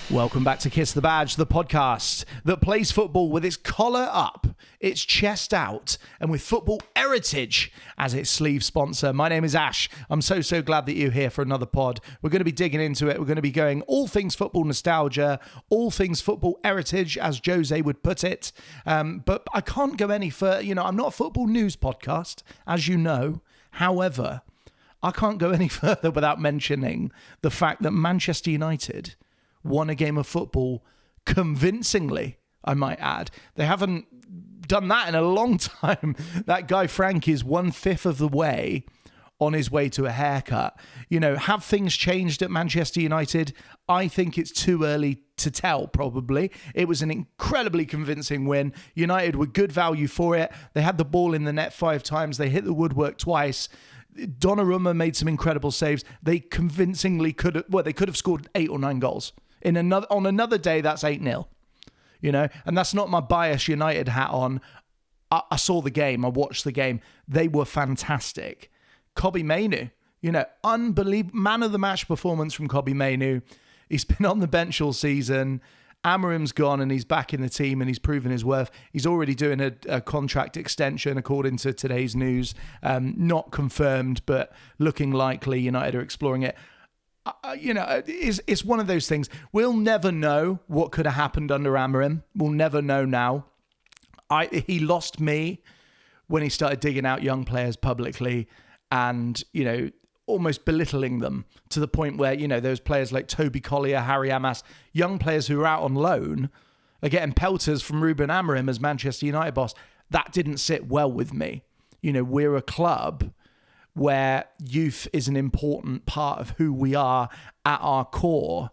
Welcome back to Kiss the Badge, the podcast that plays football with its collar up, its chest out, and with football heritage as its sleeve sponsor. My name is Ash. I'm so glad that you're here for another pod. We're going to be digging into it. We're going to be going all things football nostalgia, all things football heritage, as Jose would put it. But I can't go any further. You know, I'm not a football news podcast, as you know. However, I can't go any further without mentioning the fact that Manchester United won a game of football convincingly, I might add. They haven't done that in a long time. That guy Frank is 1/5 of the way on his way to a haircut. You know, have things changed at Manchester United? I think it's too early to tell, probably. It was an incredibly convincing win. United were good value for it. They had the ball in the net 5 times. They hit the woodwork twice. Donnarumma made some incredible saves. They convincingly could have scored 8 or 9 goals. On another day, that's 8-0, you know, and that's not my bias United hat on. I saw the game. I watched the game. They were fantastic. Kobbie Mainoo, you know, unbelievable man of the match performance from Kobbie Mainoo. He's been on the bench all season. Amorim's gone and he's back in the team and he's proven his worth. He's already doing a contract extension according to today's news. Not confirmed, but looking likely. United are exploring it. You know, it's one of those things. We'll never know what could have happened under Amorim. We'll never know now. He lost me when he started digging out young players publicly and, you know, almost belittling them to the point where, you know, those players like Toby Collier, Harry Amas, young players who are out on loan are getting pelters from Ruben Amorim as Manchester United boss. That didn't sit well with me. You know, we're a club where youth is an important part of who we are at our core.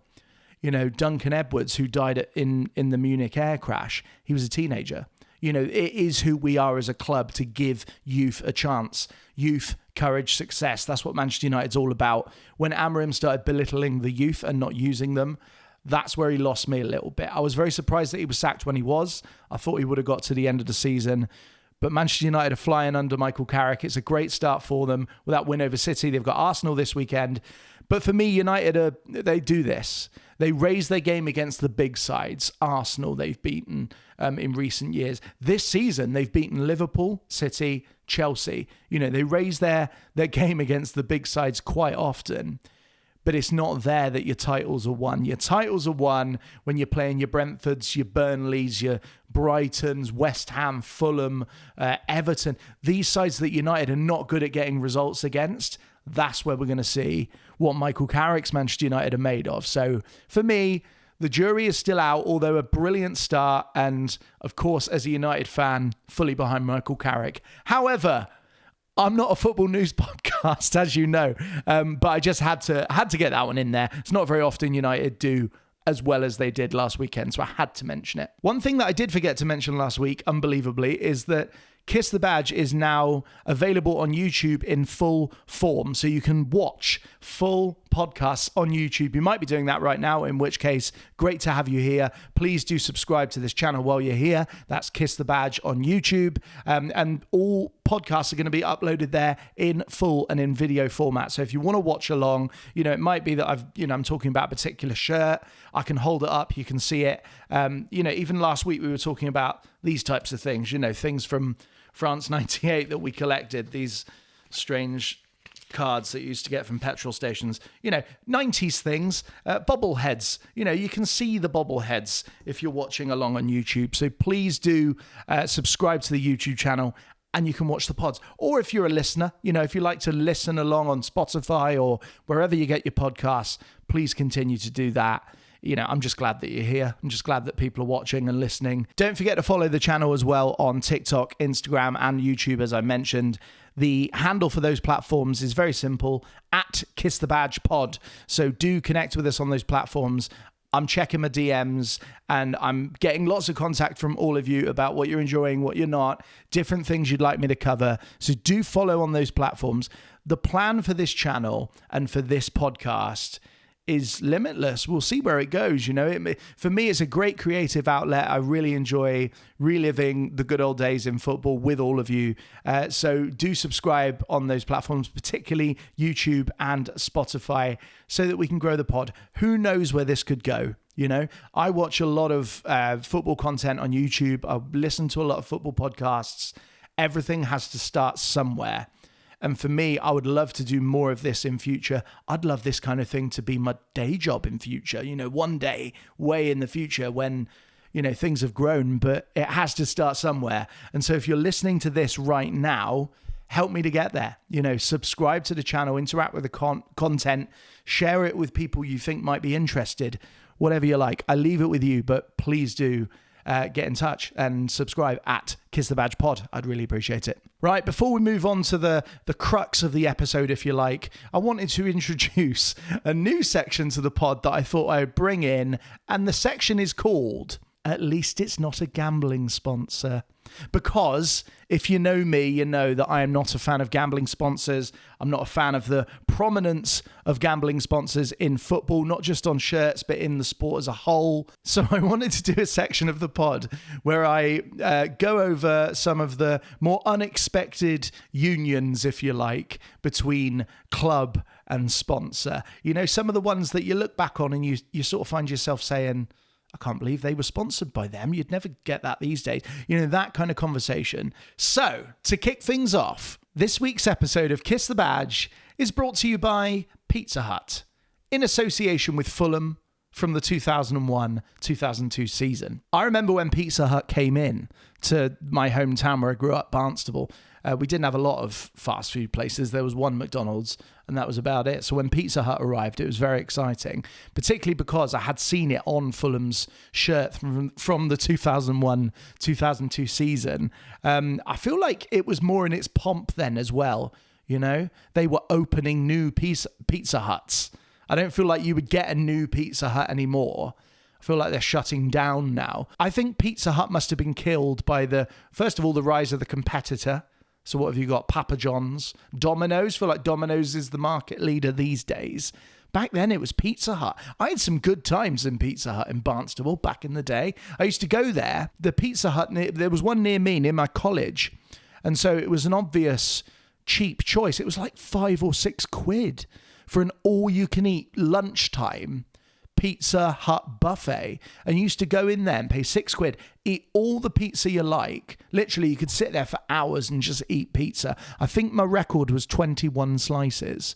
You know, Duncan Edwards, who died in the Munich air crash, he was a teenager. You know, it is who we are as a club to give youth a chance. Youth, courage, success. That's what Manchester United's all about. When Amorim started belittling the youth and not using them, that's where he lost me a little bit. I was very surprised that he was sacked when he was. I thought he would have got to the end of the season. But Manchester United are flying under Michael Carrick. It's a great start for them with that win over City. They've got Arsenal this weekend. But for me, United, they do this. They raise their game against the big sides. Arsenal, they've beaten in recent years. This season, they've beaten Liverpool, City, Chelsea. You know, they raise their game against the big sides quite often. But it's not there that your titles are won. Your titles are won when you're playing your Brentfords, your Burnleys, your Brightons, West Ham, Fulham, Everton. These sides that United are not good at getting results against, that's where we're going to see what Michael Carrick's Manchester United are made of. So for me, the jury is still out, although a brilliant start. And of course, as a United fan, fully behind Michael Carrick. However, I'm not a football news podcast, as you know, but I just had to get that one in there. It's not very often United do as well as they did last weekend, so I had to mention it. One thing that I did forget to mention last week, unbelievably, is that Kiss the Badge is now available on YouTube in full form, so you can watch full podcasts on YouTube. You might be doing that right now, in which case, great to have you here. Please do subscribe to this channel while you're here. That's Kiss the Badge on YouTube, and all podcasts are going to be uploaded there in full and in video format. So if you want to watch along, you know, it might be that I'm talking about a particular shirt. I can hold it up. You can see it. You know, even last week we were talking about these types of things, you know, things from France 98 that we collected, these strange cards that you used to get from petrol stations, you know, 90s things, bobbleheads, you know, you can see the bobbleheads if you're watching along on YouTube. So please do subscribe to the YouTube channel and you can watch the pods. Or if you're a listener, you know, if you like to listen along on Spotify or wherever you get your podcasts, please continue to do that. You know, I'm just glad that you're here. I'm just glad that people are watching and listening. Don't forget to follow the channel as well on TikTok, Instagram, and YouTube, as I mentioned. The handle for those platforms is very simple, at Kiss the Badge Pod. So do connect with us on those platforms. I'm checking my DMs and I'm getting lots of contact from all of you about what you're enjoying, what you're not, different things you'd like me to cover. So do follow on those platforms. The plan for this channel and for this podcast is limitless. We'll see where it goes. You know, for me, it's a great creative outlet. I really enjoy reliving the good old days in football with all of you. So do subscribe on those platforms, particularly YouTube and Spotify, so that we can grow the pod. Who knows where this could go? You know, I watch a lot of football content on YouTube. I listen to a lot of football podcasts. Everything has to start somewhere. And for me, I would love to do more of this in future. I'd love this kind of thing to be my day job in future. You know, one day, way in the future when, you know, things have grown, but it has to start somewhere. And so if you're listening to this right now, help me to get there. You know, subscribe to the channel, interact with the content, share it with people you think might be interested, whatever you like. I leave it with you, but please do get in touch and subscribe at Kiss the Badge Pod. I'd really appreciate it. Right, before we move on to the crux of the episode, if you like, I wanted to introduce a new section to the pod that I thought I would bring in, and the section is called At Least It's Not a Gambling Sponsor. Because if you know me, you know that I am not a fan of gambling sponsors. I'm not a fan of the prominence of gambling sponsors in football, not just on shirts, but in the sport as a whole. So I wanted to do a section of the pod where I go over some of the more unexpected unions, if you like, between club and sponsor. You know, some of the ones that you look back on and you sort of find yourself saying, I can't believe they were sponsored by them. You'd never get that these days. You know, that kind of conversation. So, to kick things off, this week's episode of Kiss the Badge is brought to you by Pizza Hut, in association with Fulham from the 2001-2002 season. I remember when Pizza Hut came in to my hometown where I grew up, Barnstable. We didn't have a lot of fast food places. There was one McDonald's, and that was about it. So when Pizza Hut arrived, it was very exciting, particularly because I had seen it on Fulham's shirt from the 2001-2002 season. I feel like it was more in its pomp then as well. You know, they were opening new Pizza Huts. I don't feel like you would get a new Pizza Hut anymore. I feel like they're shutting down now. I think Pizza Hut must have been killed by first of all, the rise of the competitor. So what have you got? Papa John's, Domino's. I feel like Domino's is the market leader these days. Back then, it was Pizza Hut. I had some good times in Pizza Hut in Barnstable back in the day. I used to go there. The Pizza Hut, there was one near me, near my college. And so it was an obvious cheap choice. It was like £5 or £6 for an all-you-can-eat lunchtime Pizza Hut buffet, and you used to go in there and pay £6, eat all the pizza you like. Literally, you could sit there for hours and just eat pizza. I think my record was 21 slices.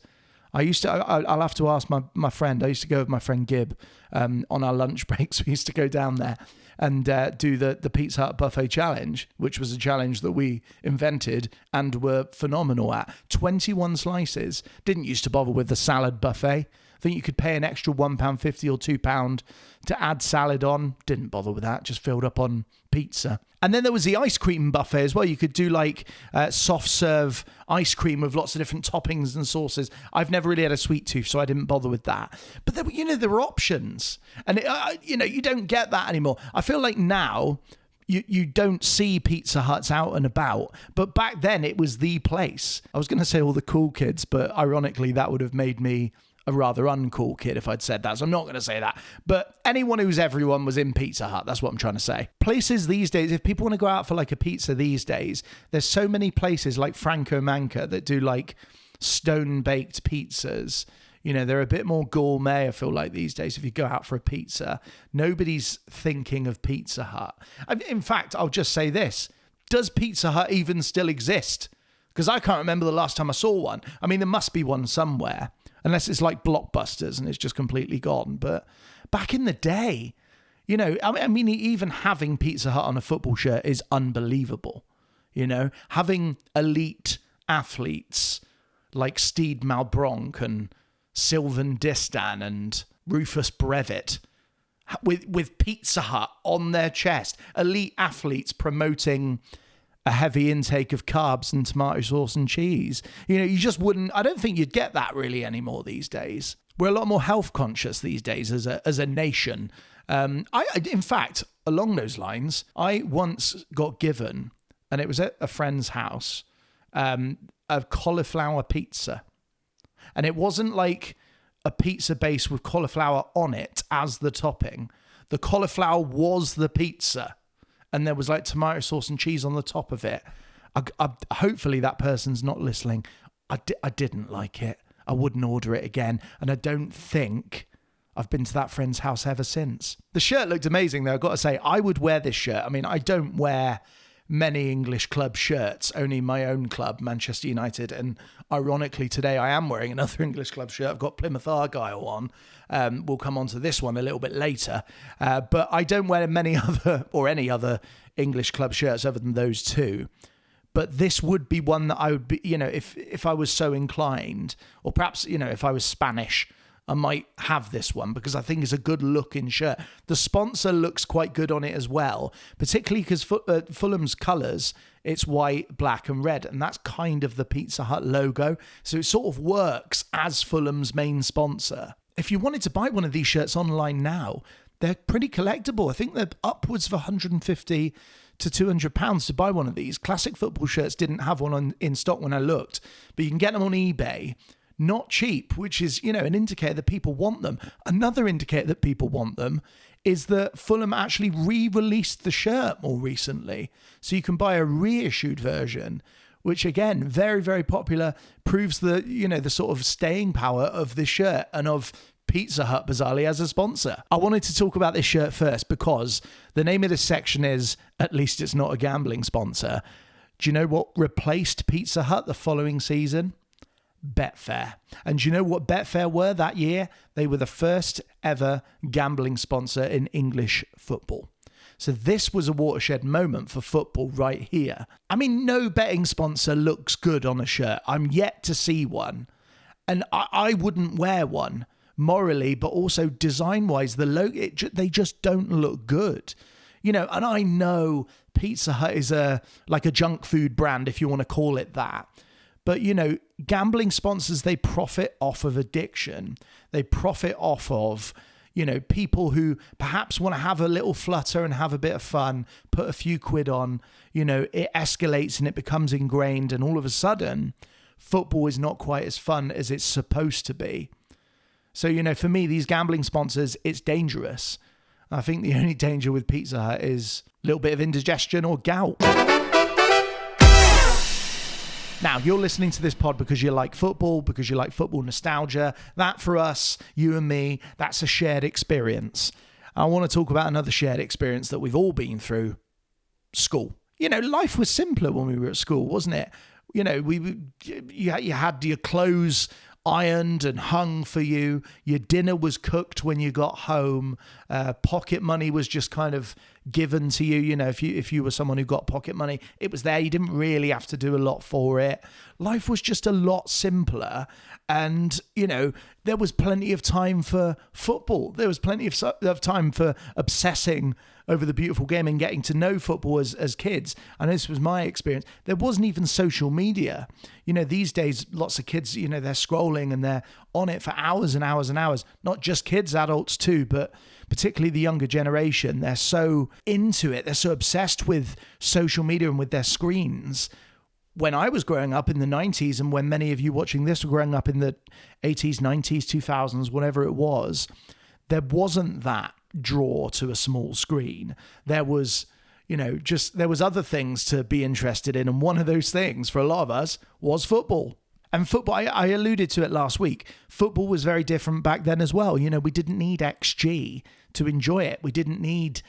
I'll have to ask my friend. I used to go with my friend Gib on our lunch breaks. We used to go down there and do the Pizza Hut buffet challenge, which was a challenge that we invented and were phenomenal at. 21 slices. Didn't used to bother with the salad buffet. I think you could pay an extra £1.50 or £2 to add salad on. Didn't bother with that, just filled up on pizza. And then there was the ice cream buffet as well. You could do like soft serve ice cream with lots of different toppings and sauces. I've never really had a sweet tooth, so I didn't bother with that. But there were options. And you don't get that anymore. I feel like now you don't see Pizza Huts out and about, but back then it was the place. I was going to say all the cool kids, but ironically that would have made me a rather uncool kid if I'd said that, so I'm not going to say that. But anyone who's everyone was in Pizza Hut, that's what I'm trying to say. Places these days, if people want to go out for like a pizza these days, there's so many places like Franco Manca that do like stone-baked pizzas. You know, they're a bit more gourmet, I feel like, these days. If you go out for a pizza, nobody's thinking of Pizza Hut. In fact, I'll just say this. Does Pizza Hut even still exist? Because I can't remember the last time I saw one. I mean, there must be one somewhere. Unless it's like Blockbusters and it's just completely gone. But back in the day, you know, I mean, even having Pizza Hut on a football shirt is unbelievable. You know, having elite athletes like Steed Malbronk and Sylvain Distin and Rufus Brevett with Pizza Hut on their chest. Elite athletes promoting a heavy intake of carbs and tomato sauce and cheese. You know, you just wouldn't, I don't think you'd get that really anymore these days. We're a lot more health conscious these days as a nation. In fact, along those lines, I once got given, and it was at a friend's house, a cauliflower pizza. And it wasn't like a pizza base with cauliflower on it as the topping. The cauliflower was the pizza. And there was like tomato sauce and cheese on the top of it. Hopefully that person's not listening. I didn't like it. I wouldn't order it again. And I don't think I've been to that friend's house ever since. The shirt looked amazing though, I've got to say. I would wear this shirt. I mean, I don't wear many English club shirts, only my own club, Manchester United. And ironically, today I am wearing another English club shirt. I've got Plymouth Argyle on. We'll come on to this one a little bit later. But I don't wear many other or any other English club shirts other than those two. But this would be one that I would be, if I was so inclined, or perhaps, if I was Spanish, I might have this one because I think it's a good looking shirt. The sponsor looks quite good on it as well, particularly because Fulham's colours, it's white, black and red, and that's kind of the Pizza Hut logo. So it sort of works as Fulham's main sponsor. If you wanted to buy one of these shirts online now, they're pretty collectible. I think they're upwards of £150 to £200 to buy one of these. Classic Football shirts didn't have one in stock when I looked, but you can get them on eBay. Not cheap, which is, an indicator that people want them. Another indicator that people want them is that Fulham actually re-released the shirt more recently. So you can buy a reissued version, which again, very, very popular, proves the, the sort of staying power of this shirt and of Pizza Hut, bizarrely, as a sponsor. I wanted to talk about this shirt first because the name of this section is, at least it's not a gambling sponsor. Do you know what replaced Pizza Hut the following season? Betfair. And do you know what Betfair were that year? They were the first ever gambling sponsor in English football. So this was a watershed moment for football right here. I mean, no betting sponsor looks good on a shirt. I'm yet to see one. And I wouldn't wear one morally, but also design-wise, the logo, they just don't look good. And I know Pizza Hut is like a junk food brand, if you want to call it that. But, gambling sponsors, they profit off of addiction. They profit off of, people who perhaps want to have a little flutter and have a bit of fun, put a few quid on, it escalates and it becomes ingrained. And all of a sudden, football is not quite as fun as it's supposed to be. So, for me, these gambling sponsors, it's dangerous. I think the only danger with Pizza Hut is a little bit of indigestion or gout. Now, you're listening to this pod because you like football nostalgia. That, for us, you and me, that's a shared experience. I want to talk about another shared experience that we've all been through. School. Life was simpler when we were at school, wasn't it? You had your clothes ironed and hung for you. Your dinner was cooked when you got home. Pocket money was just kind of given to you. If you were someone who got pocket money, it was there. You didn't really have to do a lot for it. Life was just a lot simpler. And, there was plenty of time for football. There was plenty of time for obsessing over the beautiful game and getting to know football as kids. And this was my experience. There wasn't even social media. These days, lots of kids, they're scrolling and they're on it for hours and hours and hours. Not just kids, adults too, but particularly the younger generation. They're so into it. They're so obsessed with social media and with their screens. When I was growing up in the 90s, and when many of you watching this were growing up in the 80s, 90s, 2000s, whatever it was, there wasn't that draw to a small screen. There was, there was other things to be interested in. And one of those things for a lot of us was football. And football, I alluded to it last week. Football was very different back then as well. We didn't need XG to enjoy it. We didn't need,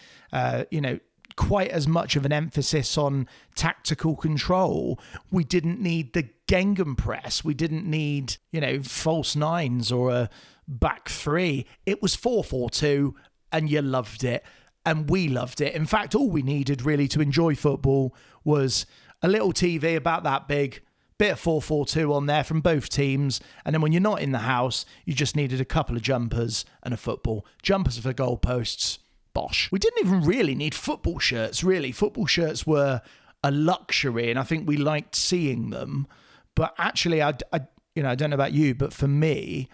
quite as much of an emphasis on tactical control. We didn't need the Gegenpress. We didn't need, false nines or a back three. It was 4-4-2 and you loved it. And we loved it. In fact, all we needed really to enjoy football was a little TV about that big, bit of 4-4-2 on there from both teams. And then when you're not in the house, you just needed a couple of jumpers and a football. Jumpers for goalposts. Bosh. We didn't even really need football shirts, really. Football shirts were a luxury, and I think we liked seeing them. But actually, I don't know about you, but for me,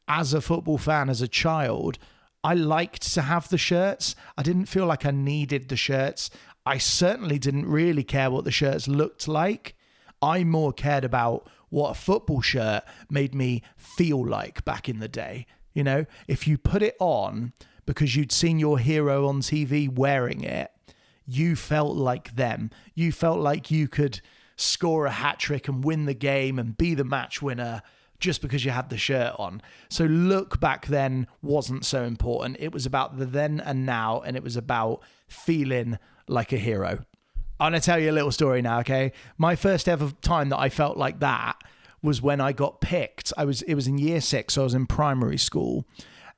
as a football fan, as a child, I liked to have the shirts. I didn't feel like I needed the shirts. I certainly didn't really care what the shirts looked like. I more cared about what a football shirt made me feel like back in the day. If you put it on because you'd seen your hero on TV wearing it, you felt like them. You felt like you could score a hat-trick and win the game and be the match winner just because you had the shirt on. So look back then wasn't so important. It was about the then and now, and it was about feeling like a hero. I'm going to tell you a little story now, okay? My first ever time that I felt like that was when I got picked. It was in year 6, so I was in primary school,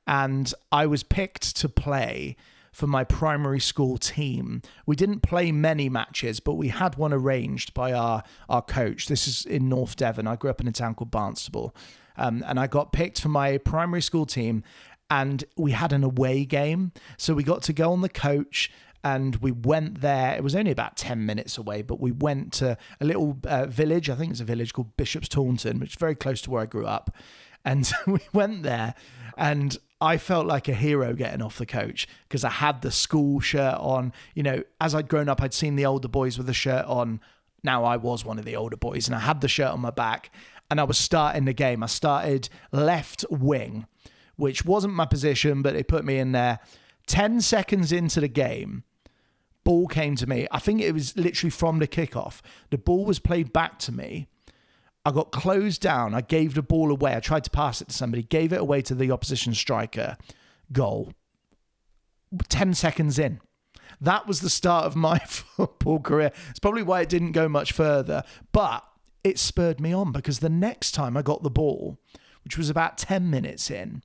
and I was picked to play for my primary school team. We didn't play many matches, but we had one arranged by our coach. This is in North Devon. I grew up in a town called Barnstable, and I got picked for my primary school team, and we had an away game. So we got to go on the coach, and we went there. It was only about 10 minutes away, but we went to a little village. I think it's a village called Bishop's Taunton, which is very close to where I grew up. And we went there, and I felt like a hero getting off the coach because I had the school shirt on. You know, as I'd grown up, I'd seen the older boys with the shirt on. Now I was one of the older boys, and I had the shirt on my back, and I was starting the game. I started left wing, which wasn't my position, but they put me in there. 10 seconds into the game, ball came to me. I think it was literally from the kickoff. The ball was played back to me. I got closed down. I gave the ball away. I tried to pass it to somebody, gave it away to the opposition striker. Goal. 10 seconds in. That was the start of my football career. It's probably why it didn't go much further, but it spurred me on because the next time I got the ball, which was about 10 minutes in,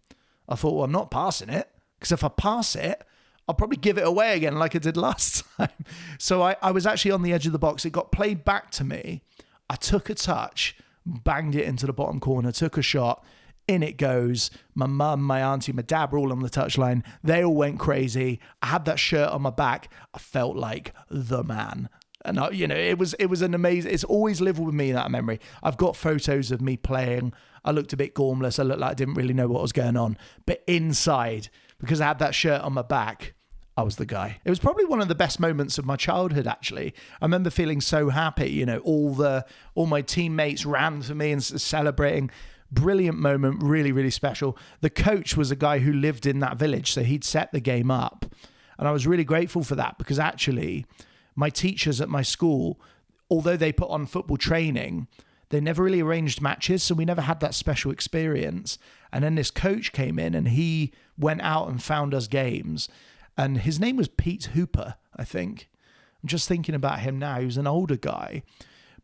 I thought, well, I'm not passing it, because if I pass it, I'll probably give it away again like I did last time. So I was actually on the edge of the box. It got played back to me. I took a touch, banged it into the bottom corner, took a shot, in it goes. My mum, my auntie, my dad were all on the touchline. They all went crazy. I had that shirt on my back. I felt like the man. And it was an amazing, it's always lived with me, that memory. I've got photos of me playing. I looked a bit gormless. I looked like I didn't really know what was going on. But inside, because I had that shirt on my back, I was the guy. It was probably one of the best moments of my childhood, actually. I remember feeling so happy. All my teammates ran for me and celebrating. Brilliant moment, really, really special. The coach was a guy who lived in that village, so he'd set the game up. And I was really grateful for that, because actually my teachers at my school, although they put on football training, they never really arranged matches, so we never had that special experience. And then this coach came in and he went out and found us games. And his name was Pete Hooper, I think. I'm just thinking about him now. He was an older guy.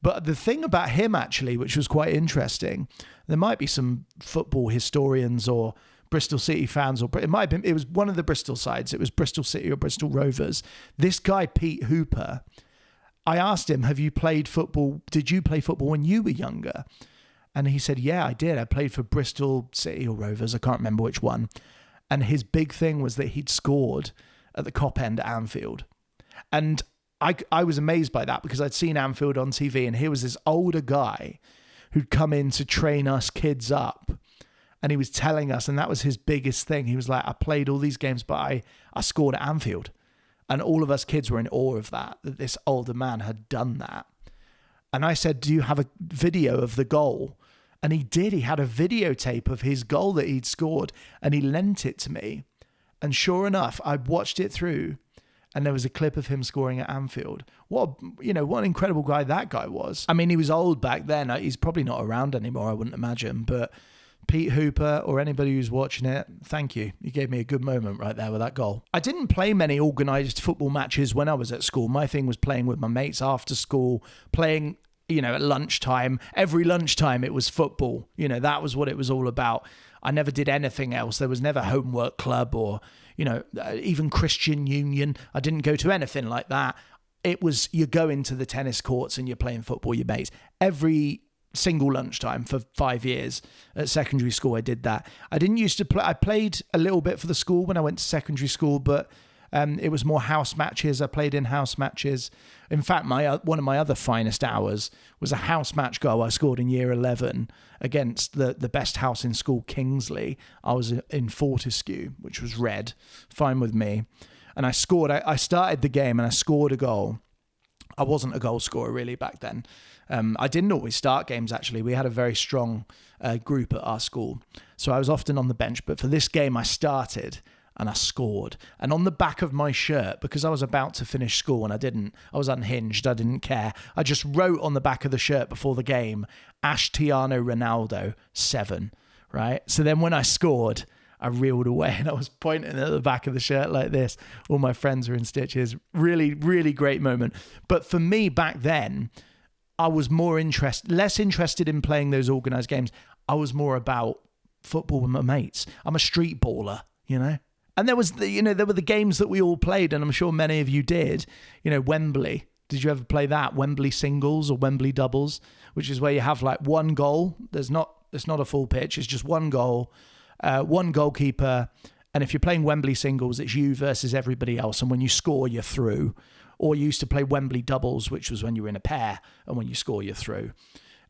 But the thing about him, actually, which was quite interesting, there might be some football historians or Bristol City fans, or it was one of the Bristol sides. It was Bristol City or Bristol Rovers. This guy, Pete Hooper, I asked him, have you played football? Did you play football when you were younger? And he said, yeah, I did. I played for Bristol City or Rovers. I can't remember which one. And his big thing was that he'd scored at the Cop End at Anfield. And I was amazed by that, because I'd seen Anfield on TV, and here was this older guy who'd come in to train us kids up. And he was telling us, and that was his biggest thing. He was like, I played all these games, but I scored at Anfield. And all of us kids were in awe of that this older man had done that. And I said, do you have a video of the goal? And he did. He had a videotape of his goal that he'd scored, and he lent it to me. And sure enough, I watched it through, and there was a clip of him scoring at Anfield. What an incredible guy that guy was. I mean, he was old back then. He's probably not around anymore, I wouldn't imagine. But Pete Hooper, or anybody who's watching it, thank you. You gave me a good moment right there with that goal. I didn't play many organised football matches when I was at school. My thing was playing with my mates after school, playing at lunchtime. Every lunchtime it was football. That was what it was all about. I never did anything else. There was never homework club or, even Christian Union. I didn't go to anything like that. It was, you go into the tennis courts and you're playing football with your mates. Every single lunchtime for 5 years at secondary school, I did that. I didn't used to play. I played a little bit for the school when I went to secondary school, but it was more house matches. I played in house matches. In fact, one of my other finest hours was a house match goal I scored in year 11 against the best house in school, Kingsley. I was in Fortescue, which was red, fine with me. And I scored. I started the game and I scored a goal. I wasn't a goal scorer really back then. I didn't always start games, actually. We had a very strong group at our school. So I was often on the bench. But for this game, I started. and I scored. And on the back of my shirt, because I was about to finish school and I was unhinged, I didn't care. I just wrote on the back of the shirt before the game, Ashtiano Ronaldo 7, right? So then when I scored, I reeled away and I was pointing at the back of the shirt like this. All my friends were in stitches. Really, really great moment. But for me back then, I was less interested in playing those organised games. I was more about football with my mates. I'm a street baller, you know? And there were the games that we all played, and I'm sure many of you did. You know, Wembley. Did you ever play that? Wembley singles or Wembley doubles, which is where you have like one goal. It's not a full pitch. It's just one goal, one goalkeeper. And if you're playing Wembley singles, it's you versus everybody else. And when you score, you're through. Or you used to play Wembley doubles, which was when you were in a pair, and when you score, you're through.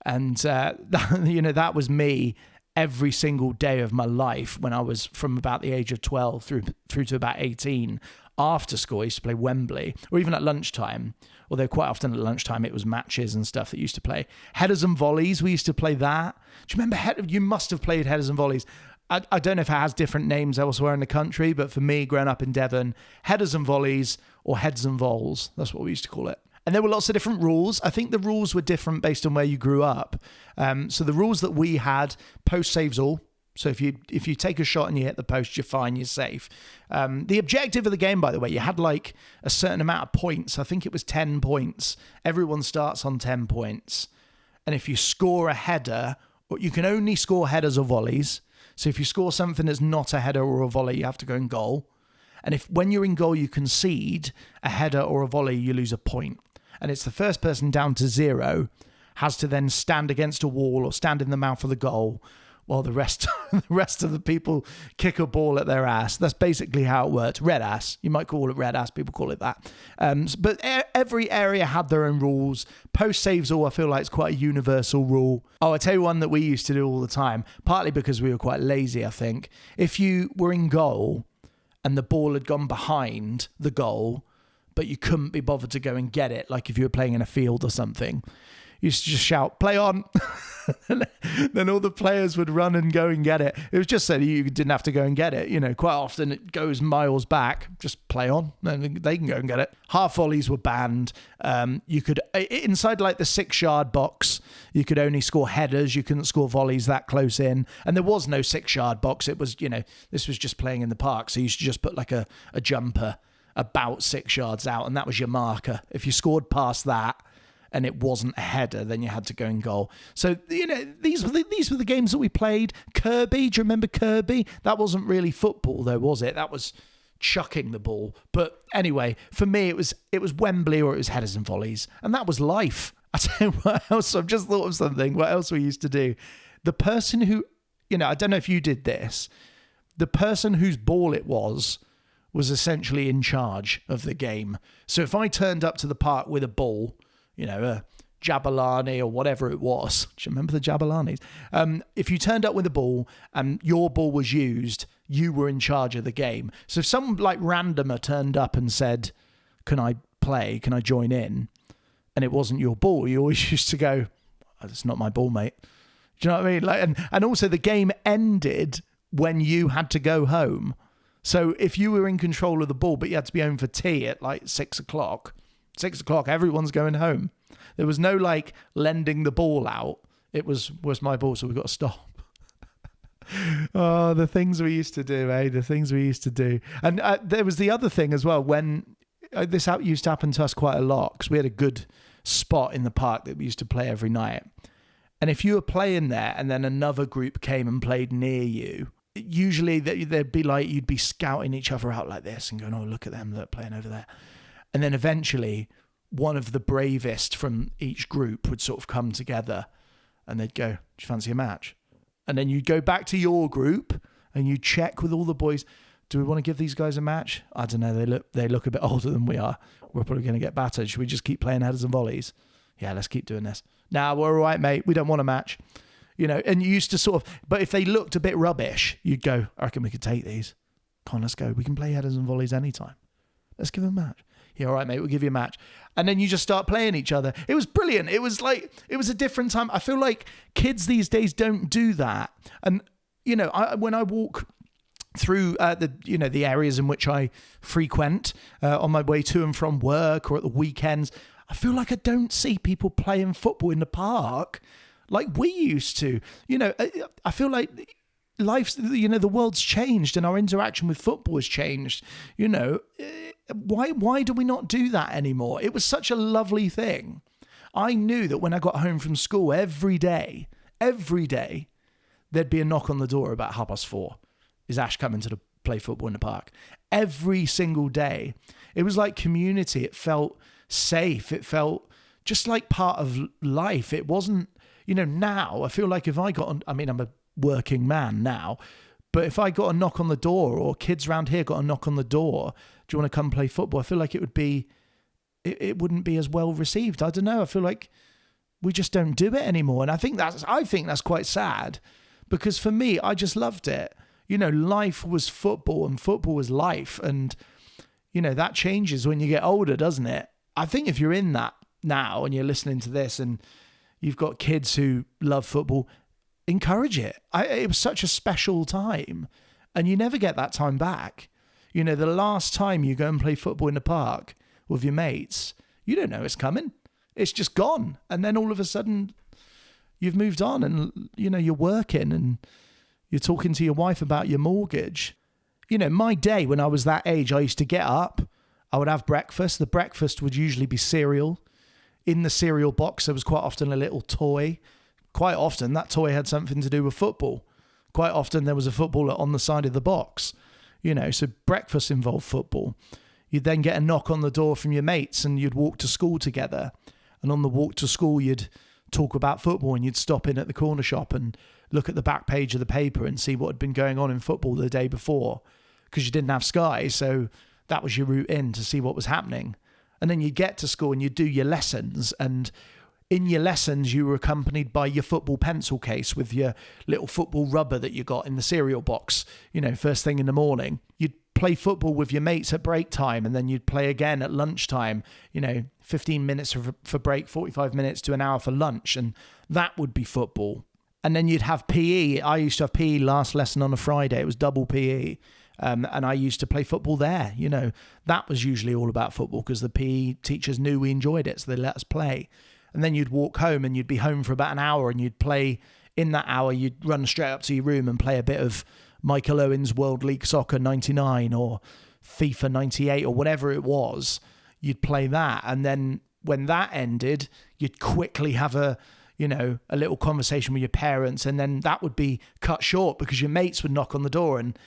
And that was me every single day of my life when I was from about the age of 12 through to about 18. After school, I used to play Wembley, or even at lunchtime, although quite often at lunchtime it was matches and stuff that used to play. Headers and volleys, we used to play that. Do you remember, you must have played headers and volleys. I don't know if it has different names elsewhere in the country, but for me, growing up in Devon, headers and volleys, or heads and vols, that's what we used to call it. And there were lots of different rules. I think the rules were different based on where you grew up. So the rules that we had, post saves all. So if you take a shot and you hit the post, you're fine, you're safe. The objective of the game, by the way, you had like a certain amount of points. I think it was 10 points. Everyone starts on 10 points. And if you score a header, you can only score headers or volleys. So if you score something that's not a header or a volley, you have to go in goal. And if when you're in goal, you concede a header or a volley, you lose a point. And it's the first person down to 0 has to then stand against a wall or stand in the mouth of the goal while the rest of the people kick a ball at their ass. That's basically how it works. Red ass. You might call it red ass. People call it that. But every area had their own rules. Post saves all, I feel like it's quite a universal rule. Oh, I tell you one that we used to do all the time, partly because we were quite lazy, I think. If you were in goal and the ball had gone behind the goal, but you couldn't be bothered to go and get it, like if you were playing in a field or something, you used to just shout, "Play on!" Then all the players would run and go and get it. It was just so that you didn't have to go and get it. You know, quite often it goes miles back. Just play on, and they can go and get it. Half volleys were banned. You could, inside like the 6-yard box, you could only score headers. You couldn't score volleys that close in. And there was no 6-yard box. It was, this was just playing in the park. So you used to just put like a jumper about 6 yards out, and that was your marker. If you scored past that and it wasn't a header, then you had to go in goal. So, these were the games that we played. Kirby, do you remember Kirby? That wasn't really football though, was it? That was chucking the ball. But anyway, for me, it was Wembley or it was headers and volleys, and that was life. I tell you what else, I've just thought of something. What else we used to do? The person who, I don't know if you did this, the person whose ball it was essentially in charge of the game. So if I turned up to the park with a ball, a Jabalani or whatever it was. Do you remember the Jabalanis? If you turned up with a ball and your ball was used, you were in charge of the game. So if some like randomer turned up and said, "Can I play? Can I join in?" and it wasn't your ball, you always used to go, "Oh, it's not my ball, mate." Do you know what I mean? Like, and also the game ended when you had to go home. So if you were in control of the ball, but you had to be home for tea at like 6 o'clock, everyone's going home. There was no like lending the ball out. It was my ball, so we've got to stop. Oh, the things we used to do, eh? The things we used to do. And there was the other thing as well, when this used to happen to us quite a lot, because we had a good spot in the park that we used to play every night. And if you were playing there and then another group came and played near you, usually they'd be like, you'd be scouting each other out like this and going, "Oh, look at them, they're playing over there." And then eventually one of the bravest from each group would sort of come together and they'd go, "Do you fancy a match?" And then you'd go back to your group and you check with all the boys, "Do we want to give these guys a match? I don't know, they look a bit older than we are. We're probably going to get battered. Should we just keep playing headers and volleys? Yeah, let's keep doing this. Nah, we're all right, mate. We don't want a match." And you used to sort of, but if they looked a bit rubbish, you'd go, "I reckon we could take these. Come on, let's go. We can play headers and volleys anytime. Let's give them a match." "Yeah, all right, mate, we'll give you a match." And then you just start playing each other. It was brilliant. It was a different time. I feel like kids these days don't do that. And, when I walk through the areas in which I frequent on my way to and from work or at the weekends, I feel like I don't see people playing football in the park like we used to. I feel like life's, the world's changed and our interaction with football has changed. Why do we not do that anymore? It was such a lovely thing. I knew that when I got home from school every day, there'd be a knock on the door about 4:30. Is Ash coming to play football in the park? Every single day. It was like community. It felt safe. It felt just like part of life. It wasn't, now I feel like if I got on, I'm a working man now, but if I got a knock on the door or kids around here got a knock on the door, do you want to come play football? I feel like it wouldn't be as well received. I don't know. I feel like we just don't do it anymore. And I think that's quite sad, because for me, I just loved it. Life was football and football was life. And, that changes when you get older, doesn't it? I think if you're in that now and you're listening to this and you've got kids who love football, encourage it. It was such a special time and you never get that time back. The last time you go and play football in the park with your mates, you don't know it's coming. It's just gone. And then all of a sudden you've moved on and, you're working and you're talking to your wife about your mortgage. My day when I was that age, I used to get up, I would have breakfast. The breakfast would usually be cereal. In the cereal box, there was quite often a little toy. Quite often, that toy had something to do with football. Quite often, there was a footballer on the side of the box. So breakfast involved football. You'd then get a knock on the door from your mates and you'd walk to school together. And on the walk to school, you'd talk about football and you'd stop in at the corner shop and look at the back page of the paper and see what had been going on in football the day before, because you didn't have Sky, so that was your route in to see what was happening. And then you'd get to school and you'd do your lessons, and in your lessons you were accompanied by your football pencil case with your little football rubber that you got in the cereal box, first thing in the morning. You'd play football with your mates at break time, and then you'd play again at lunchtime, 15 minutes for break, 45 minutes to an hour for lunch, and that would be football. And then you'd have PE. I used to have PE last lesson on a Friday. It was double PE. And I used to play football there. That was usually all about football because the PE teachers knew we enjoyed it, so they let us play. And then you'd walk home and you'd be home for about an hour and you'd play. In that hour, you'd run straight up to your room and play a bit of Michael Owen's World League Soccer 99 or FIFA 98 or whatever it was. You'd play that. And then when that ended, you'd quickly have a little conversation with your parents, and then that would be cut short because your mates would knock on the door and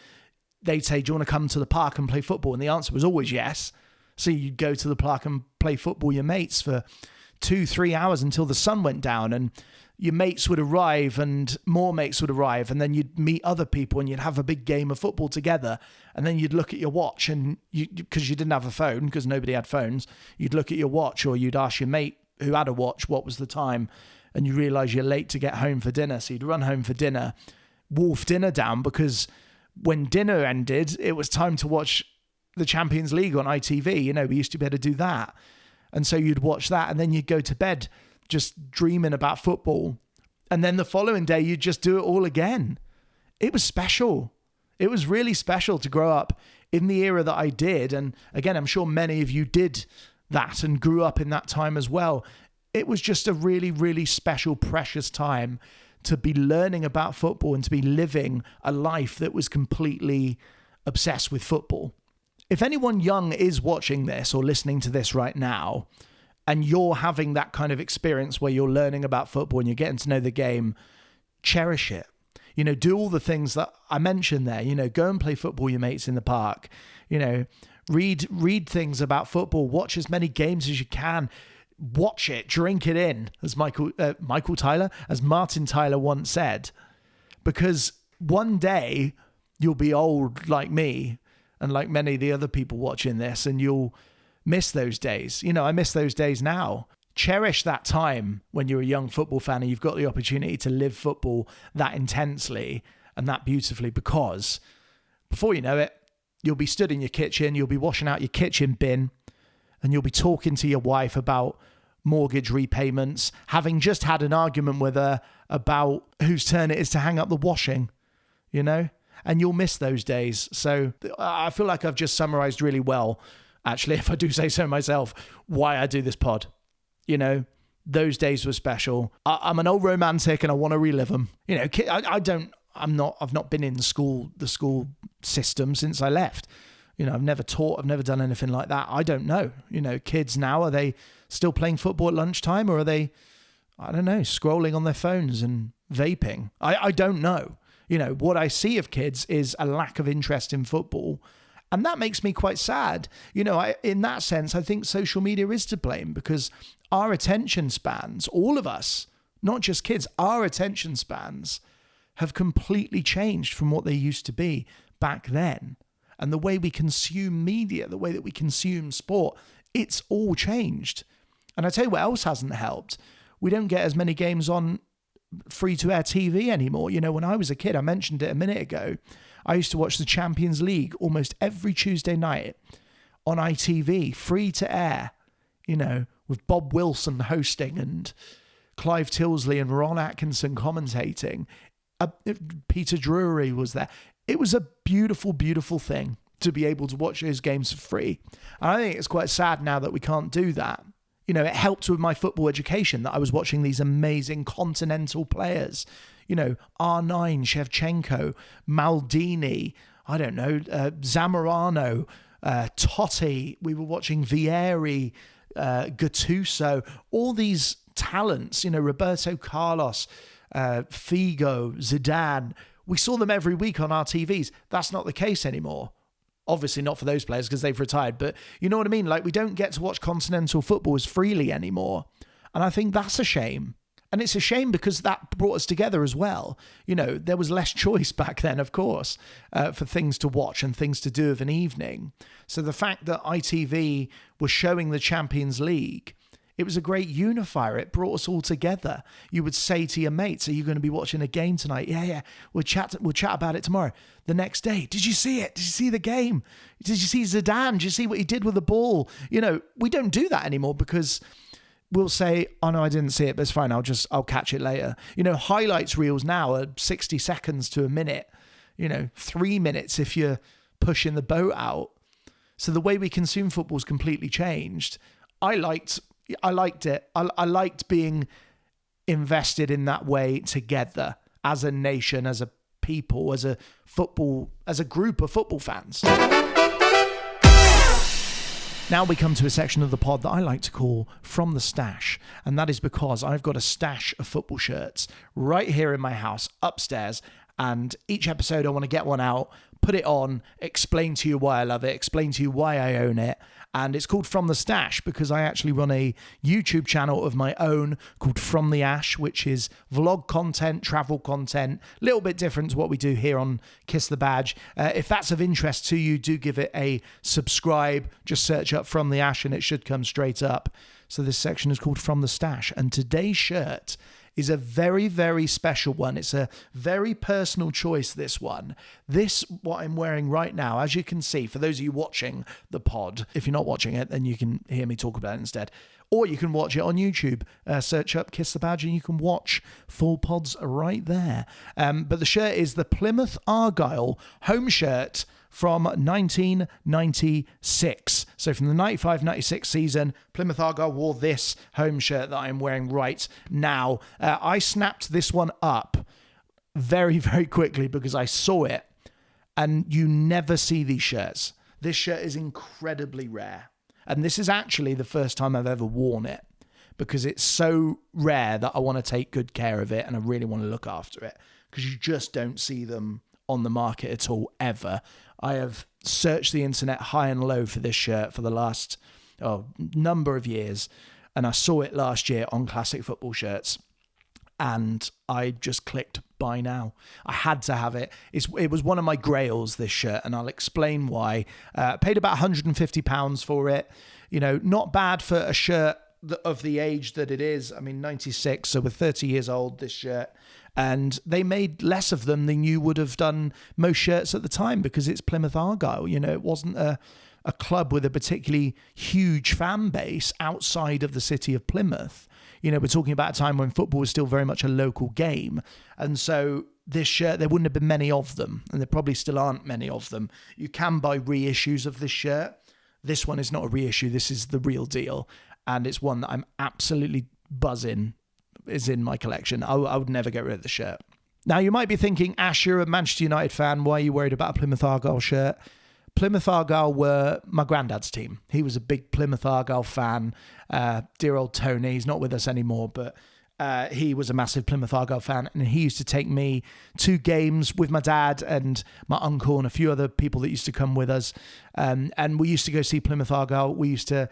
they'd say, do you want to come to the park and play football? And the answer was always yes. So you'd go to the park and play football with your mates for 2-3 hours until the sun went down, and your mates would arrive and more mates would arrive, and then you'd meet other people and you'd have a big game of football together. And then you'd look at your watch, and because you didn't have a phone, because nobody had phones, you'd look at your watch, or you'd ask your mate who had a watch what was the time, and you realise you're late to get home for dinner. So you'd run home for dinner, wolf dinner down, because when dinner ended, it was time to watch the Champions League on ITV. We used to be able to do that. And so you'd watch that, and then you'd go to bed just dreaming about football. And then the following day, you'd just do it all again. It was special. It was really special to grow up in the era that I did. And again, I'm sure many of you did that and grew up in that time as well. It was just a really, really special, precious time to be learning about football and to be living a life that was completely obsessed with football. If anyone young is watching this or listening to this right now, and you're having that kind of experience where you're learning about football and you're getting to know the game, cherish it. Do all the things that I mentioned there. Go and play football with your mates in the park. Read things about football. Watch as many games as you can. Watch it, drink it in, as Martin Tyler once said. Because one day you'll be old like me and like many of the other people watching this, and you'll miss those days. I miss those days now. Cherish that time when you're a young football fan and you've got the opportunity to live football that intensely and that beautifully, because before you know it, you'll be stood in your kitchen, you'll be washing out your kitchen bin, and you'll be talking to your wife about mortgage repayments, having just had an argument with her about whose turn it is to hang up the washing, and you'll miss those days. So I feel like I've just summarized really well, actually, if I do say so myself, why I do this pod. You know, those days were special. I'm an old romantic and I want to relive them. You know, I've not been in the school system since I left. You know, I've never taught, I've never done anything like that. I don't know. You know, kids now, are they still playing football at lunchtime, or are they, I don't know, scrolling on their phones and vaping? I don't know. You know, what I see of kids is a lack of interest in football. And that makes me quite sad. You know, in that sense, I think social media is to blame, because our attention spans, all of us, not just kids, our attention spans have completely changed from what they used to be back then. And the way we consume media, the way that we consume sport, it's all changed. And I tell you what else hasn't helped. We don't get as many games on free-to-air TV anymore. You know, when I was a kid, I mentioned it a minute ago, I used to watch the Champions League almost every Tuesday night on ITV, free-to-air, you know, with Bob Wilson hosting and Clive Tilsley and Ron Atkinson commentating. Peter Drury was there. It was a beautiful, beautiful thing to be able to watch those games for free. And I think it's quite sad now that we can't do that. You know, it helped with my football education that I was watching these amazing continental players. You know, R9, Shevchenko, Maldini, I don't know, Zamorano, Totti. We were watching Vieri, Gattuso, all these talents, you know, Roberto Carlos, Figo, Zidane. We saw them every week on our TVs. That's not the case anymore. Obviously not for those players because they've retired, but you know what I mean? Like, we don't get to watch continental football as freely anymore. And I think that's a shame. And it's a shame because that brought us together as well. You know, there was less choice back then, of course, for things to watch and things to do of an evening. So the fact that ITV was showing the Champions League, it was a great unifier. It brought us all together. You would say to your mates, are you going to be watching a game tonight? Yeah. We'll chat about it tomorrow. The next day, did you see it? Did you see the game? Did you see Zidane? Did you see what he did with the ball? You know, we don't do that anymore because we'll say, oh no, I didn't see it, but it's fine. I'll catch it later. You know, highlights reels now are 60 seconds to a minute, you know, 3 minutes if you're pushing the boat out. So the way we consume football's completely changed. I liked it. I liked being invested in that way together as a nation, as a people, as a group of football fans. Now we come to a section of the pod that I like to call From the Stash. And that is because I've got a stash of football shirts right here in my house upstairs. And each episode I want to get one out, put it on, explain to you why I love it, explain to you why I own it. And it's called From the Stash because I actually run a YouTube channel of my own called From the Ash, which is vlog content, travel content, a little bit different to what we do here on Kiss the Badge. If that's of interest to you, do give it a subscribe. Just search up From the Ash and it should come straight up. So this section is called From the Stash. And today's shirt is a very, very special one. It's a very personal choice, this one. This, what I'm wearing right now, as you can see, for those of you watching the pod, if you're not watching it, then you can hear me talk about it instead. Or you can watch it on YouTube. Search up Kiss the Badge and you can watch full pods right there. But the shirt is the Plymouth Argyle home shirt from 1996. So from the 95-96 season, Plymouth Argyle wore this home shirt that I'm wearing right now. I snapped this one up very, very quickly because I saw it, and you never see these shirts. This shirt is incredibly rare. And this is actually the first time I've ever worn it because it's so rare that I want to take good care of it and I really want to look after it because you just don't see them on the market at all, ever. I have searched the internet high and low for this shirt for the last number of years, and I saw it last year on Classic Football Shirts, and I just clicked buy now. I had to have it. It was one of my grails, this shirt, and I'll explain why. Paid about £150 for it. You know, not bad for a shirt of the age that it is. I mean, 96, so we're 30 years old, this shirt. And they made less of them than you would have done most shirts at the time because it's Plymouth Argyle. You know, it wasn't a club with a particularly huge fan base outside of the city of Plymouth. You know, we're talking about a time when football was still very much a local game. And so this shirt, there wouldn't have been many of them, and there probably still aren't many of them. You can buy reissues of this shirt. This one is not a reissue. This is the real deal, and it's one that I'm absolutely buzzing is in my collection. I would never get rid of the shirt. Now, you might be thinking, Ash, you're a Manchester United fan. Why are you worried about a Plymouth Argyle shirt? Plymouth Argyle were my granddad's team. He was a big Plymouth Argyle fan. Dear old Tony, he's not with us anymore, but he was a massive Plymouth Argyle fan, and he used to take me to games with my dad and my uncle and a few other people that used to come with us. And we used to go see Plymouth Argyle. We used to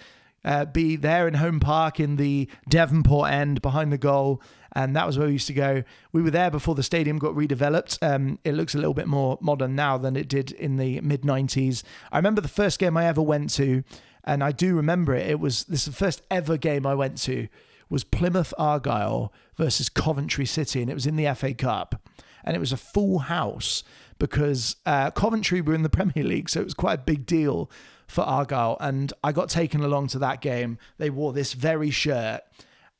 be there in Home Park in the Devonport end behind the goal, and that was where we used to go. We were there before the stadium got redeveloped. It looks a little bit more modern now than it did in the mid-90s. I remember the first game I ever went to, and I do remember it. This is the first ever game I went to, was Plymouth Argyle versus Coventry City, and it was in the FA Cup, and it was a full house because Coventry were in the Premier League, so it was quite a big deal for Argyle, and I got taken along to that game. They wore this very shirt,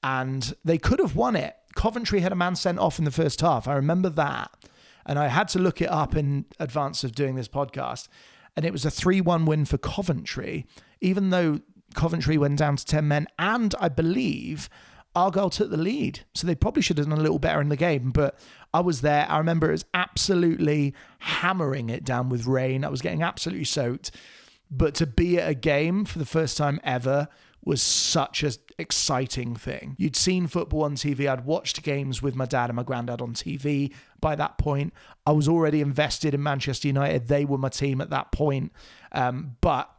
and they could have won it. Coventry had a man sent off in the first half. I remember that, and I had to look it up in advance of doing this podcast, and it was a 3-1 win for Coventry, even though Coventry went down to 10 men, and I believe Argyle took the lead. So they probably should have done a little better in the game, but I was there. I remember it was absolutely hammering it down with rain. I was getting absolutely soaked. But to be at a game for the first time ever was such an exciting thing. You'd seen football on TV. I'd watched games with my dad and my granddad on TV. By that point, I was already invested in Manchester United. They were my team at that point. But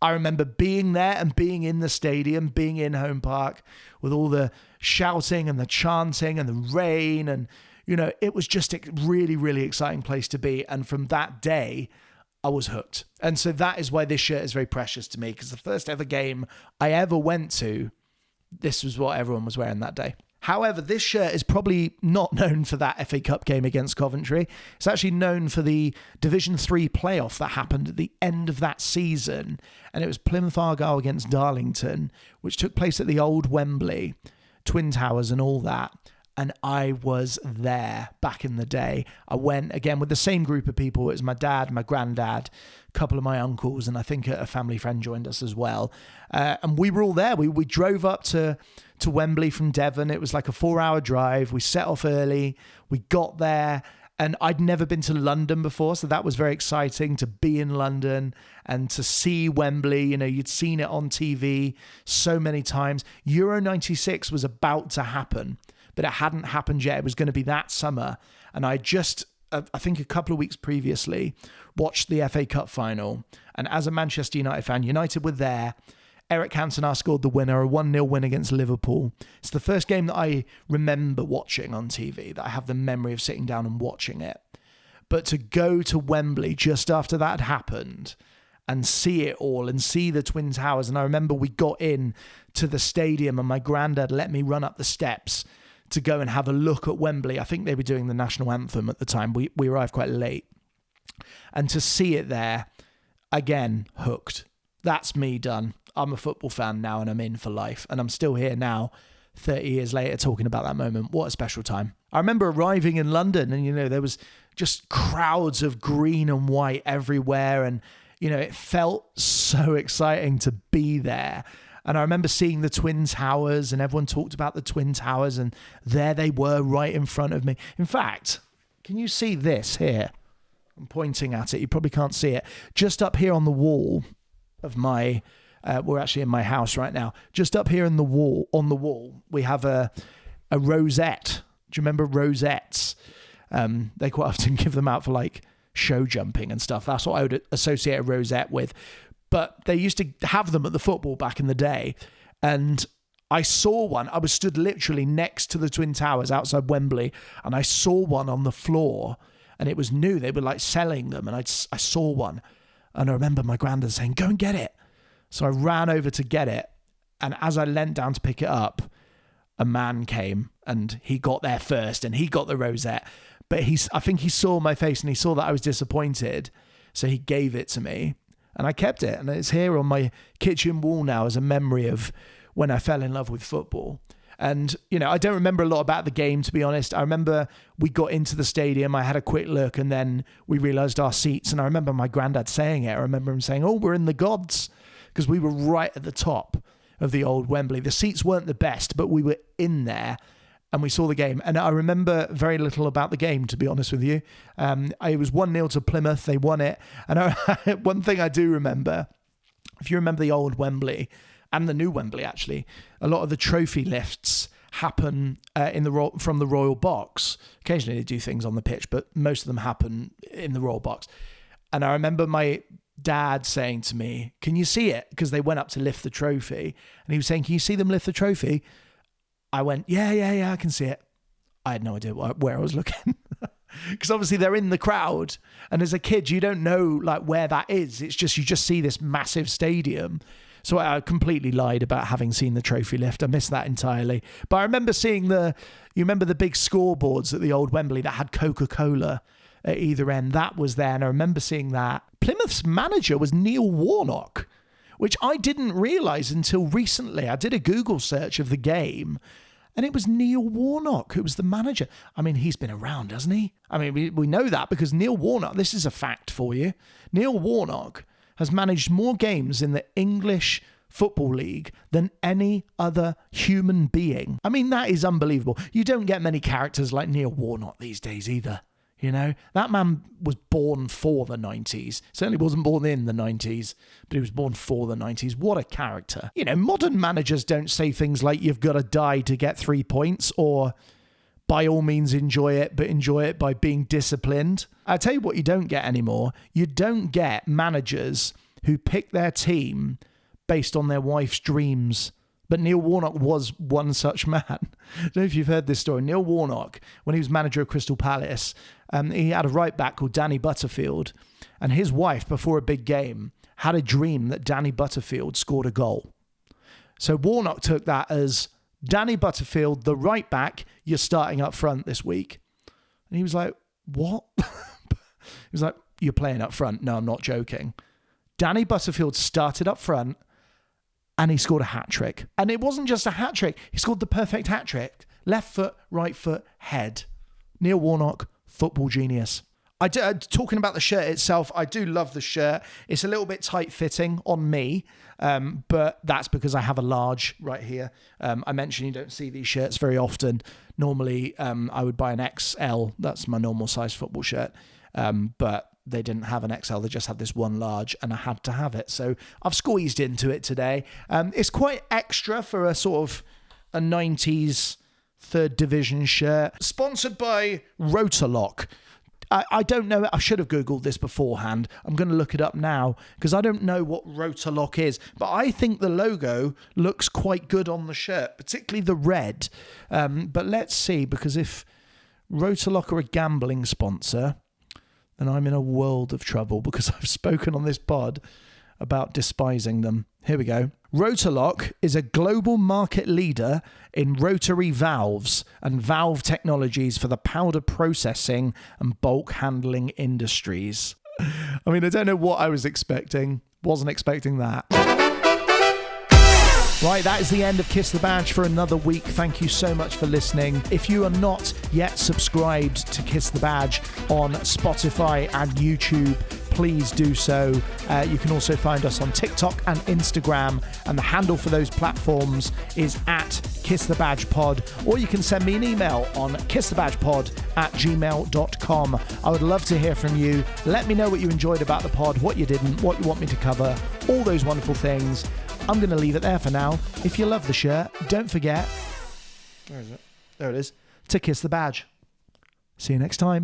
I remember being there and being in the stadium, being in Home Park with all the shouting and the chanting and the rain. And, it was just a really, really exciting place to be. And from that day, I was hooked. And so that is why this shirt is very precious to me, because the first ever game I ever went to, this was what everyone was wearing that day. However, this shirt is probably not known for that FA Cup game against Coventry. It's actually known for the Division 3 playoff that happened at the end of that season. And it was Plymouth Argyle against Darlington, which took place at the old Wembley, Twin Towers and all that. And I was there back in the day. I went again with the same group of people. It was my dad, my granddad, a couple of my uncles, and I think a family friend joined us as well. And we were all there. We drove up to Wembley from Devon. It was like a 4-hour drive. We set off early. We got there, and I'd never been to London before, so that was very exciting to be in London and to see Wembley. You'd seen it on TV so many times. Euro 96 was about to happen, but it hadn't happened yet. It was going to be that summer. And I just, I think a couple of weeks previously, watched the FA Cup final. And as a Manchester United fan, United were there. Eric Cantona scored the winner, a 1-0 win against Liverpool. It's the first game that I remember watching on TV, that I have the memory of sitting down and watching it. But to go to Wembley just after that had happened and see it all and see the Twin Towers. And I remember we got in to the stadium and my granddad let me run up the steps to go and have a look at Wembley. I think they were doing the national anthem at the time. We arrived quite late. And to see it there, again, hooked. That's me done. I'm a football fan now and I'm in for life. And I'm still here now, 30 years later, talking about that moment. What a special time. I remember arriving in London and, there was just crowds of green and white everywhere. And, it felt so exciting to be there. And I remember seeing the Twin Towers and everyone talked about the Twin Towers and there they were right in front of me. In fact, can you see this here? I'm pointing at it. You probably can't see it. Just up here on the wall of my, we're actually in my house right now. Just up here on the wall, we have a rosette. Do you remember rosettes? They quite often give them out for like show jumping and stuff. That's what I would associate a rosette with. But they used to have them at the football back in the day. And I saw one. I was stood literally next to the Twin Towers outside Wembley. And I saw one on the floor. And it was new. They were like selling them. And I saw one. And I remember my granddad saying, go and get it. So I ran over to get it. And as I leant down to pick it up, a man came. And he got there first. And he got the rosette. But I think he saw my face. And he saw that I was disappointed. So he gave it to me. And I kept it, and it's here on my kitchen wall now as a memory of when I fell in love with football. And, I don't remember a lot about the game, to be honest. I remember we got into the stadium, I had a quick look, and then we realised our seats. And I remember my granddad saying it. I remember him saying, we're in the gods, because we were right at the top of the old Wembley. The seats weren't the best, but we were in there and we saw the game. And I remember very little about the game, to be honest with you. It was 1-0 to Plymouth. They won it. And one thing I do remember, if you remember the old Wembley, and the new Wembley, actually, a lot of the trophy lifts happen from the Royal Box. Occasionally they do things on the pitch, but most of them happen in the Royal Box. And I remember my dad saying to me, can you see it? Because they went up to lift the trophy. And he was saying, can you see them lift the trophy? I went, yeah, I can see it. I had no idea where I was looking. Because obviously they're in the crowd. And as a kid, you don't know where that is. It's just, you just see this massive stadium. So I completely lied about having seen the trophy lift. I missed that entirely. But I remember seeing you remember the big scoreboards at the old Wembley that had Coca-Cola at either end? That was there, and I remember seeing that. Plymouth's manager was Neil Warnock, which I didn't realise until recently. I did a Google search of the game, and it was Neil Warnock who was the manager. I mean, he's been around, hasn't he? I mean, we know that because Neil Warnock, this is a fact for you, Neil Warnock has managed more games in the English Football League than any other human being. I mean, that is unbelievable. You don't get many characters like Neil Warnock these days either. That man was born for the 90s. Certainly wasn't born in the 90s, but he was born for the 90s. What a character. Modern managers don't say things like, you've got to die to get 3 points, or by all means enjoy it, but enjoy it by being disciplined. I tell you what you don't get anymore. You don't get managers who pick their team based on their wife's dreams. But Neil Warnock was one such man. I don't know if you've heard this story. Neil Warnock, when he was manager of Crystal Palace, he had a right back called Danny Butterfield. And his wife, before a big game, had a dream that Danny Butterfield scored a goal. So Warnock took that as, Danny Butterfield, the right back, you're starting up front this week. And he was like, what? He was like, you're playing up front. No, I'm not joking. Danny Butterfield started up front and he scored a hat-trick. And it wasn't just a hat-trick. He scored the perfect hat-trick. Left foot, right foot, head. Neil Warnock, football genius. Talking about the shirt itself, I do love the shirt. It's a little bit tight-fitting on me, but that's because I have a large right here. I mentioned you don't see these shirts very often. Normally, I would buy an XL. That's my normal size football shirt. But they didn't have an XL. They just had this one large, and I had to have it. So I've squeezed into it today. It's quite extra for a sort of a 90s third division shirt. Sponsored by Rotorlock. I don't know. I should have Googled this beforehand. I'm going to look it up now because I don't know what Rotorlock is. But I think the logo looks quite good on the shirt, particularly the red. But let's see, because if Rotorlock are a gambling sponsor, then I'm in a world of trouble because I've spoken on this pod about despising them. Here we go. Rotorlock is a global market leader in rotary valves and valve technologies for the powder processing and bulk handling industries. I mean, I don't know what I was expecting. Wasn't expecting that. Right, that is the end of Kiss the Badge for another week. Thank you so much for listening. If you are not yet subscribed to Kiss the Badge on Spotify and YouTube, please do so. You can also find us on TikTok and Instagram, and the handle for those platforms is @KissTheBadgePod, or you can send me an email on kissthebadgepod@gmail.com. I would love to hear from you. Let me know what you enjoyed about the pod, what you didn't, what you want me to cover, all those wonderful things. I'm going to leave it there for now. If you love the shirt, don't forget, where is it? There it is, to kiss the badge. See you next time.